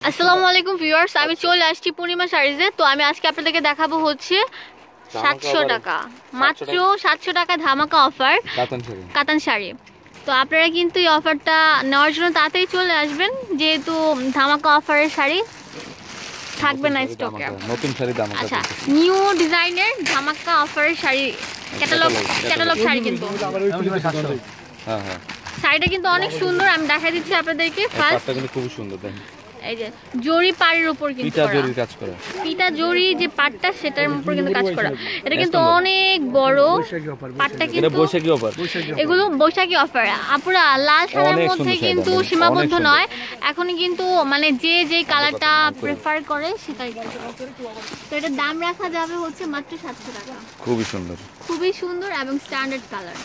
আসসালামু আলাইকুম ভিউয়ার্স, আমি চলে আসছি পূর্ণিমা শাড়িজে। তো আমি আজকে আপনাদেরকে দেখাবো হচ্ছে 700 টাকা, মাত্র 700 টাকা ধামাকা অফার কাতান শাড়ি। তো আপনারা কিন্তু এই অফারটা নেওয়ার জন্য তাড়াতাড়ি চলে আসবেন, যেহেতু ধামাকা অফারের শাড়ি থাকবে না স্টকে। নতুন শাড়ি দাম আচ্ছা, নিউ ডিজাইনের ধামাকা অফারের শাড়ি, ক্যাটালগ শাড়ি কিন্তু। হ্যাঁ হ্যাঁ, শাড়িটা কিন্তু অনেক সুন্দর, আমি দেখাই দিচ্ছি আপনাদেরকে। ফার্স্ট কিন্তু খুব সুন্দর, দেখেন এই যে জরি পাড়ের উপর কিন্তু পিটা জরির কাজ করা, পিটা জরি যে পাটটা সেটার উপর কিন্তু কাজ করা। এটা কিন্তু অনেক বড় পাটটা, কিন্তু বৈশাখী অফার, এগুলো বৈশাখী অফার। আপুরা লাল সাদার মধ্যে কিন্তু সীমাবদ্ধ নয়, এখন কিন্তু মানে যে কালারটা প্রেফার করে সেটাই। তো এটার দাম রাখা যাবে হচ্ছে মাত্র 700 টাকা। খুবই সুন্দর, খুবই সুন্দর এবং স্ট্যান্ডার্ড কালার।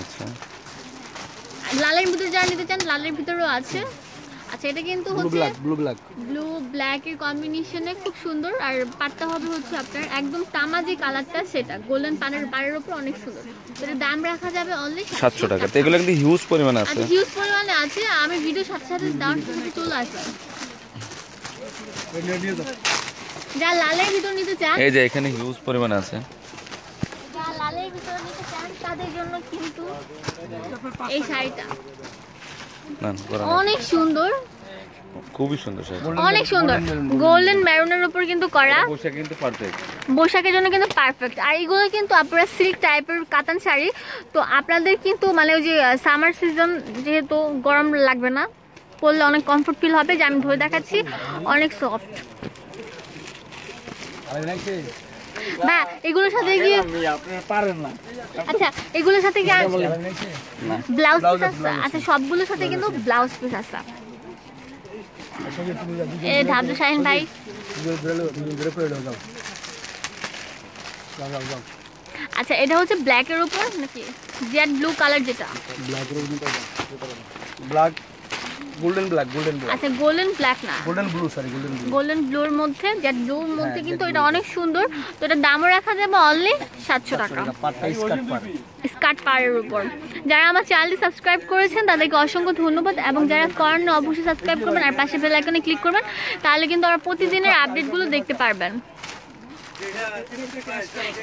আচ্ছা, লালের ভিতরে যারা নিতে চান লালের ভিতরেও আছে। আচ্ছা, এটা কিন্তু হচ্ছে ব্লু ব্ল্যাক এর কম্বিনেশনে খুব সুন্দর। আর পাটটা হবে হচ্ছে আপনার একদম তামা যে কালারটা, সেটা গোল্ডেন পাড়ের উপর অনেক সুন্দর। এর দাম রাখা যাবে অনলি 700 টাকা। তো এগুলো কিন্তু হিউজ পরিমাণে আছে, হিউজ পরিমাণে আছে। আমি ভিডিও সাথে সাথে দেওয়ার জন্য চলে আসি। যা লালের ভিতর নিতে চান, এই যে এখানে হিউজ পরিমাণে আছে। যা লালের ভিতর নিতে চান তাদের জন্য কিন্তু এই শাড়িটা অনেক সুন্দর, খুবই সুন্দর শাড়ি, অনেক সুন্দর। গোল্ডেন মেরুনের উপর কিন্তু করা, বৈশাখী কিন্তু পারফেক্ট, বৈশাখের জন্য কিন্তু পারফেক্ট। আর এইগুলো কিন্তু আপনারা সিল্ক টাইপের কাতান শাড়ি। তো আপনাদের কিন্তু মানে ওই যে সামার সিজন, যেহেতু গরম লাগবে না, পরলে অনেক কমফোর্ট ফিল হবে। যে আমি ধরে দেখাচ্ছি, অনেক সফট। বা এগুলোর সাথে কি আচ্ছা, এগুলোর সাথে কি ব্লাউজ পিস আছে? আচ্ছা, সবগুলোর সাথে কিন্তু ব্লাউজ পিস আছে। ধাবলু শাহিন ভাই, আচ্ছা এটা হচ্ছে ব্ল্যাক এর উপর নাকি জেড ব্লু কালার, যেটা ব্ল্যাক গোল্ডেন ব্ল্যাক, আচ্ছা গোল্ডেন ব্ল্যাক না, গোল্ডেন ব্লুর মধ্যে জেড ব্লুর মধ্যে কিন্তু এটা অনেক সুন্দর। তো এটা দামও রাখা যাবে অনলি 700 টাকা, স্কার্ট পাড়ের উপর। যারা আমার চ্যানেলটি সাবস্ক্রাইব করেছেন তাদেরকে অসংখ্য ধন্যবাদ, এবং যারা করেন অবশ্যই সাবস্ক্রাইব করবেন আর পাশে বেল আইকনে ক্লিক করবেন, তাহলে কিন্তু আমরা প্রতিদিনের আপডেটগুলো দেখতে পারবেন।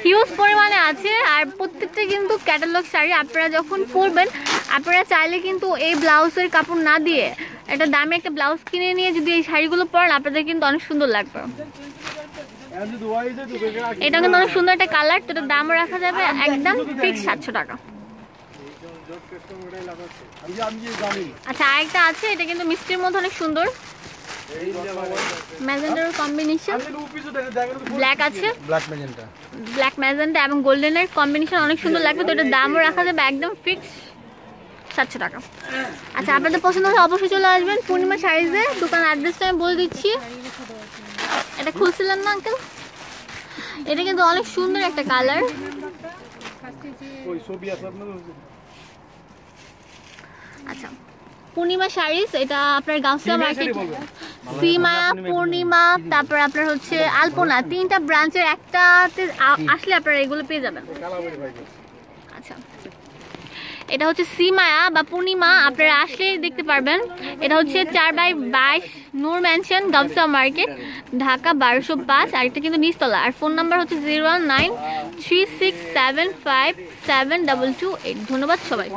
হিউজ পরিমাণে আছে, আর প্রত্যেকটা কিন্তু ক্যাটালগ শাড়ি। আপনারা যখন পরবেন, আপনারা চাইলে কিন্তু এই ব্লাউজের কাপড় না দিয়ে একটা দামে একটা ব্লাউজ কিনে নিয়ে যদি এই শাড়িগুলো পরেন, আপনাদের কিন্তু অনেক সুন্দর লাগবে। এটা কিন্তু অনেক সুন্দর একটা কালার। তো এটার দামও রাখা যাবে একদম ফিক্স 700 টাকা। আচ্ছা, আরেকটা আছে, এটা কিন্তু মিষ্টির মধ্যে অনেক সুন্দর, ম্যাজেন্টার কম্বিনেশন, ব্ল্যাক আছে, ব্ল্যাক ম্যাজেন্টা এবং গোল্ডেনের কম্বিনেশন অনেক সুন্দর লাগবে। তো এটার দামও রাখা যাবে একদম ফিক্স 700 টাকা। আচ্ছা, আপনাদের পছন্দ হলে অবশ্যই চলে আসবেন পূর্ণিমা শাড়িজে। দোকান অ্যাড্রেসটা আমি বলে দিচ্ছি। এটা খুলছিলেন না আঙ্কেল? এটা কিন্তু অনেক সুন্দর একটা কালার। আচ্ছা, পূর্ণিমা শাড়িজ, এটা আপনার গাউসিয়া মার্কেট, সীমায়া, পূর্ণিমা, তারপর আপনার হচ্ছে আলপনা, 3টা ব্রাঞ্চের একটাতে আসলে আপনারা এগুলো পেয়ে যাবেন। আচ্ছা, এটা হচ্ছে সীমায়া বা পূর্ণিমা, আপনারা আসলে দেখতে পারবেন। এটা হচ্ছে 4/22 নূর ম্যানশন, গাউসিয়া মার্কেট, ঢাকা 1205। আর এটা কিন্তু নিচতলা। আর ফোন নাম্বার হচ্ছে 01936757228। ধন্যবাদ সবাই।